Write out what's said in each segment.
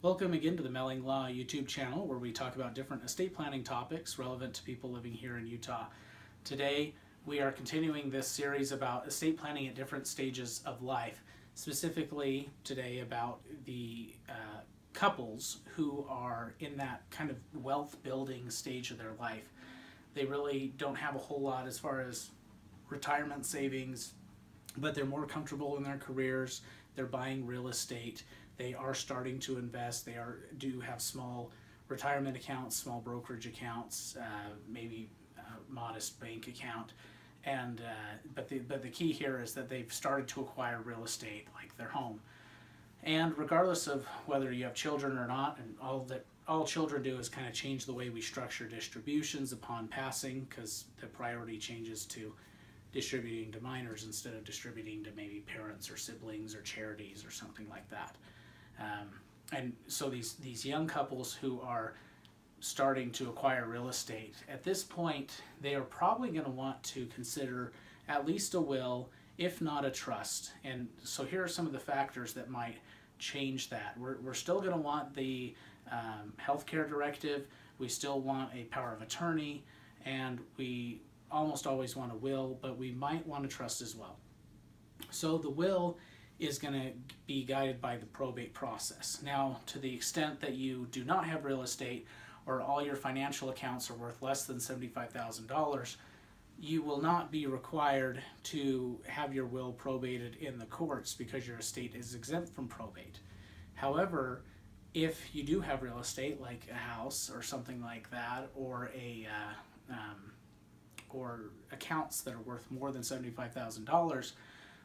Welcome again to the Melling Law YouTube channel, where we talk about different estate planning topics relevant to people living here in Utah. Today we are continuing this series about estate planning at different stages of life, specifically today about the couples who are in that kind of wealth building stage of their life. They really don't have a whole lot as far as retirement savings, but they're more comfortable in their careers. They're buying real estate. They are starting to invest. They do have small retirement accounts, small brokerage accounts, maybe a modest bank account, and but the key here is that they've started to acquire real estate, like their home. And regardless of whether you have children or not, and all children do is kind of change the way we structure distributions upon passing, because the priority changes to distributing to minors instead of distributing to maybe parents or siblings or charities or something like that. And so these young couples who are starting to acquire real estate, at this point, they are probably going to want to consider at least a will, if not a trust. And so here are some of the factors that might change that. We're still going to want the healthcare directive. We still want a power of attorney, and we almost always want a will, but we might want a trust as well. So the will is going to be guided by the probate process. Now, to the extent that you do not have real estate, or all your financial accounts are worth less than $75,000, you will not be required to have your will probated in the courts because your estate is exempt from probate. However, if you do have real estate, like a house or something like that, or or accounts that are worth more than $75,000,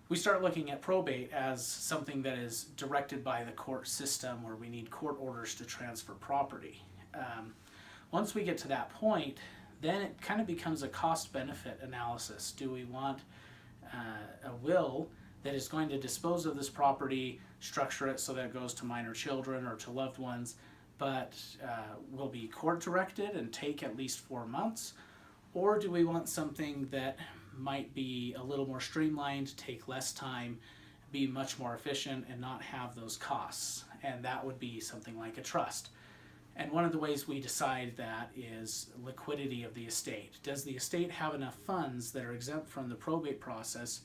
we start looking at probate as something that is directed by the court system, where we need court orders to transfer property. Once we get to that point, then it kind of becomes a cost-benefit analysis. Do we want a will that is going to dispose of this property, structure it so that it goes to minor children or to loved ones, but will be court-directed and take at least 4 months? Or do we want something that might be a little more streamlined, take less time, be much more efficient, and not have those costs? And that would be something like a trust. And one of the ways we decide that is liquidity of the estate. Does the estate have enough funds that are exempt from the probate process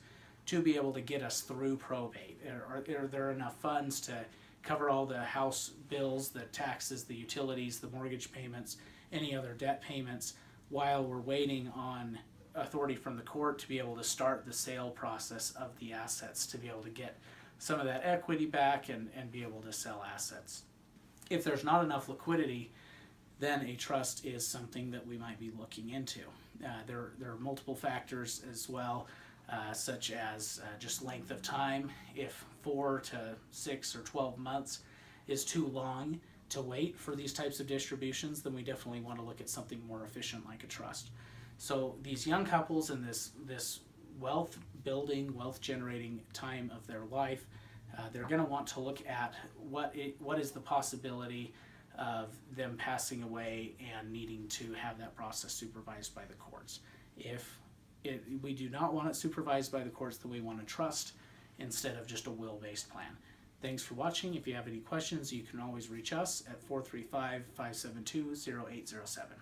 to be able to get us through probate? Are there enough funds to cover all the house bills, the taxes, the utilities, the mortgage payments, any other debt payments, while we're waiting on authority from the court to be able to start the sale process of the assets, to be able to get some of that equity back and be able to sell assets? If there's not enough liquidity, then a trust is something that we might be looking into. There are multiple factors as well, such as just length of time. If 4 to 6 or 12 months is too long to wait for these types of distributions, then we definitely want to look at something more efficient like a trust. So these young couples in this wealth building, wealth generating time of their life, they're going to want to look at what is the possibility of them passing away and needing to have that process supervised by the courts. If we do not want it supervised by the courts, then we want a trust instead of just a will-based plan. Thanks for watching. If you have any questions, you can always reach us at 435-572-0807.